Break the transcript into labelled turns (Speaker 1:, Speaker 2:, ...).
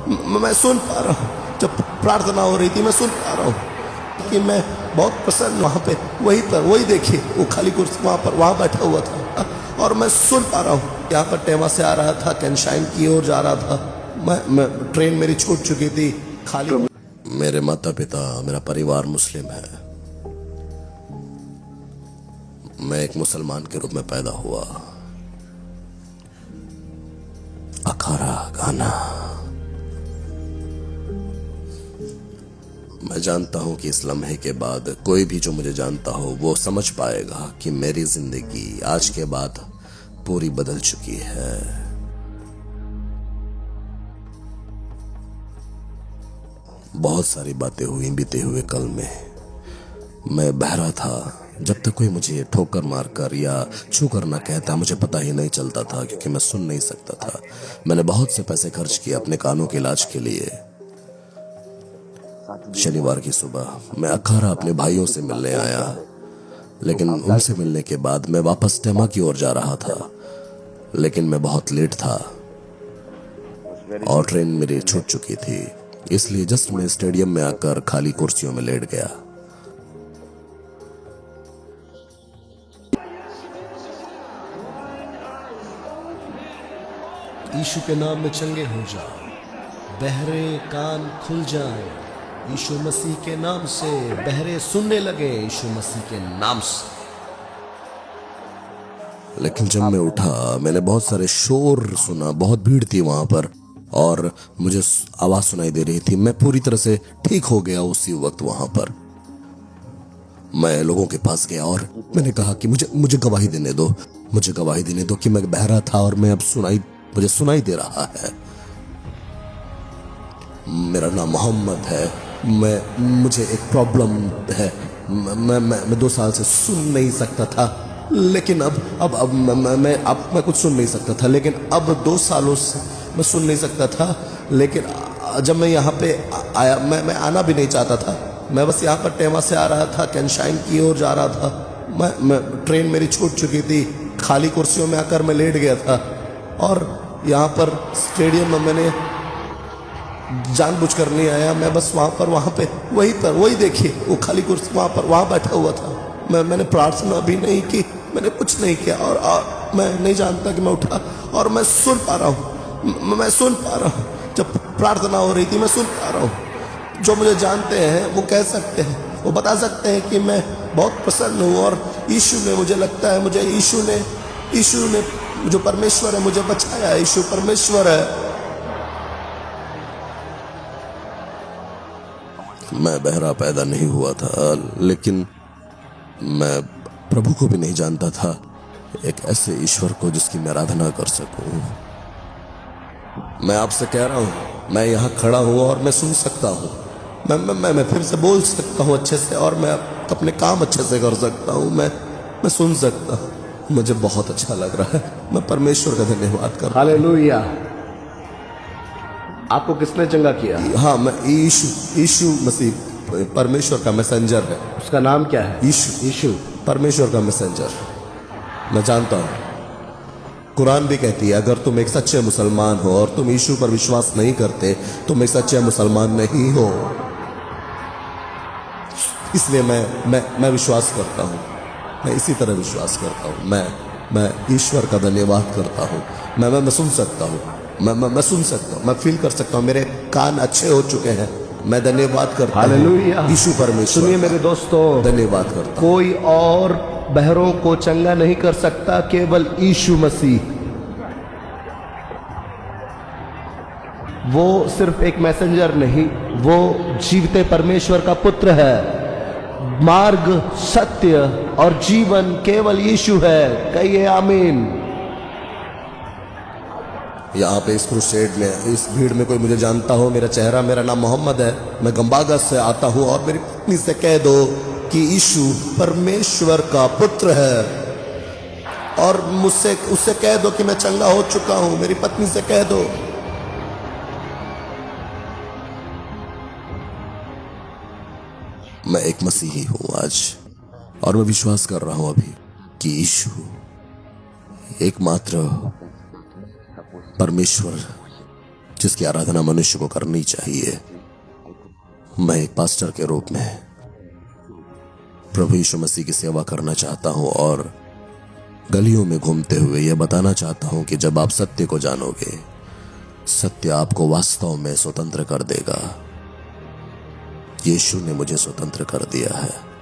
Speaker 1: मैं सुन पा रहा हूँ, जब प्रार्थना हो रही थी मैं सुन पा रहा हूँ कि मैं बहुत प्रसन्न वहाँ पे वही देखिए वो खाली कुर्सी वहाँ बैठा हुआ था और मैं सुन पा रहा हूँ। यहाँ पर टेमा से आ रहा था, कैनशाइन की ओर जा रहा था। मैं ट्रेन मेरी छूट चुकी थी, खाली। मेरे माता पिता, मेरा परिवार मुस्लिम है। मैं एक मुसलमान के रूप में पैदा हुआ। अखाड़ा गाना, मैं जानता हूं कि इस लम्हे के बाद कोई भी जो मुझे जानता हो वो समझ पाएगा कि मेरी जिंदगी आज के बाद पूरी बदल चुकी है। बहुत सारी बातें हुई बीते हुए कल में। मैं बहरा था जब तक कोई मुझे ठोकर मारकर या छू कर ना कहता, मुझे पता ही नहीं चलता था क्योंकि मैं सुन नहीं सकता था। मैंने बहुत से पैसे खर्च किए अपने कानों के इलाज के लिए। शनिवार की सुबह मैं अखाड़ा अपने भाइयों से मिलने आया, लेकिन उनसे मिलने के बाद मैं वापस टेमा की ओर जा रहा था, लेकिन मैं बहुत लेट था और ट्रेन मेरी छूट चुकी थी। इसलिए जस्ट मैं स्टेडियम में आकर खाली कुर्सियों में लेट गया।
Speaker 2: यीशु के नाम में चंगे हो जाओ, बहरे कान खुल जाएं। यीशु मसीह के नाम से बहरे सुनने लगे, यीशु मसीह के नाम से।
Speaker 1: लेकिन जब मैं उठा मैंने बहुत सारे शोर सुना, बहुत भीड़ थी वहां पर और मुझे आवाज सुनाई दे रही थी। मैं पूरी तरह से ठीक हो गया उसी वक्त। वहां पर मैं लोगों के पास गया और मैंने कहा कि मुझे गवाही देने दो, मुझे गवाही देने दो कि मैं बहरा था और मैं अब मुझे सुनाई दे रहा है। मेरा नाम मोहम्मद है। मुझे एक प्रॉब्लम है। मैं 2 साल से सुन नहीं सकता था, लेकिन अब मैं कुछ सुन नहीं सकता था, लेकिन अब 2 सालों से मैं सुन नहीं सकता था। लेकिन जब मैं यहाँ पे आया, मैं आना भी नहीं चाहता था। मैं बस यहाँ पर टेमा से आ रहा था, कैनशाइन की ओर जा रहा था। मैं ट्रेन मेरी छूट चुकी थी, खाली कुर्सियों में आकर मैं लेट गया था और यहाँ पर स्टेडियम में मैंने जानबूझकर नहीं आया। मैं बस वहाँ पे वही देखिए वो खाली कुर्सी वहाँ बैठा हुआ था। मैंने प्रार्थना भी नहीं की, मैंने कुछ नहीं किया और मैं नहीं जानता कि मैं उठा और मैं सुन पा रहा हूँ। जब प्रार्थना हो रही थी मैं सुन पा रहा हूँ। जो मुझे जानते हैं वो कह सकते हैं, वो बता सकते हैं कि मैं बहुत प्रसन्न हूँ और यीशु ने, मुझे लगता है मुझे यीशु ने जो परमेश्वर है मुझे बचाया। यीशु परमेश्वर है। मैं बहरा पैदा नहीं हुआ था, लेकिन मैं प्रभु को भी नहीं जानता था, एक ऐसे ईश्वर को जिसकी मैं आराधना कर सकूं। मैं आपसे कह रहा हूं, मैं यहाँ खड़ा हूं और मैं सुन सकता हूं। मैं फिर से बोल सकता हूं अच्छे से और मैं अपने काम अच्छे से कर सकता हूं। मैं सुन सकता हूं। मुझे बहुत अच्छा लग रहा है। मैं परमेश्वर का धन्यवाद कर रहा हूं।
Speaker 2: हालेलुया। आपको किसने चंगा किया?
Speaker 1: हाँ, मैं यीशु मसीह परमेश्वर का मैसेंजर है।
Speaker 2: उसका नाम क्या है?
Speaker 1: यीशु परमेश्वर का मैसेंजर। मैं जानता हूं, कुरान भी कहती है अगर तुम एक सच्चे मुसलमान हो और तुम यीशु पर विश्वास नहीं करते, तुम एक सच्चे मुसलमान नहीं हो। इसलिए मैं विश्वास करता हूं, मैं इसी तरह विश्वास करता हूं। मैं ईश्वर का धन्यवाद करता हूं। मैं सुन सकता हूं, मैं सुन सकता हूं, मैं फील कर सकता हूं। मेरे कान अच्छे हो चुके हैं। मैं धन्यवाद करता हूं यीशु परमेश्वर।
Speaker 2: सुनिए मेरे दोस्तों,
Speaker 1: धन्यवाद करता हूं।
Speaker 2: कोई और बहरों को चंगा नहीं कर सकता, केवल यीशु मसीह। वो सिर्फ एक मैसेंजर नहीं, वो जीवते परमेश्वर का पुत्र है। मार्ग, सत्य और जीवन केवल यीशु है। कहिए आमीन।
Speaker 1: यहाँ पे इस क्रूसेड में, इस भीड़ में कोई मुझे जानता हो, मेरा नाम मोहम्मद है, मैं गंबागत से आता हूँ और मेरी पत्नी से कह दो कि यीशु परमेश्वर का पुत्र है और उससे कह दो कि मैं चंगा हो चुका हूँ। मेरी पत्नी से कह दो। मैं एक मसीही हूँ आज और मैं विश्वास कर रहा हूँ अभी कि यीशु एकमात्र परमेश्वर जिसकी आराधना मनुष्य को करनी चाहिए। मैं एक पास्टर के रूप में प्रभु यीशु मसीह की सेवा करना चाहता हूं और गलियों में घूमते हुए यह बताना चाहता हूं कि जब आप सत्य को जानोगे, सत्य आपको वास्तव में स्वतंत्र कर देगा। यीशु ने मुझे स्वतंत्र कर दिया है।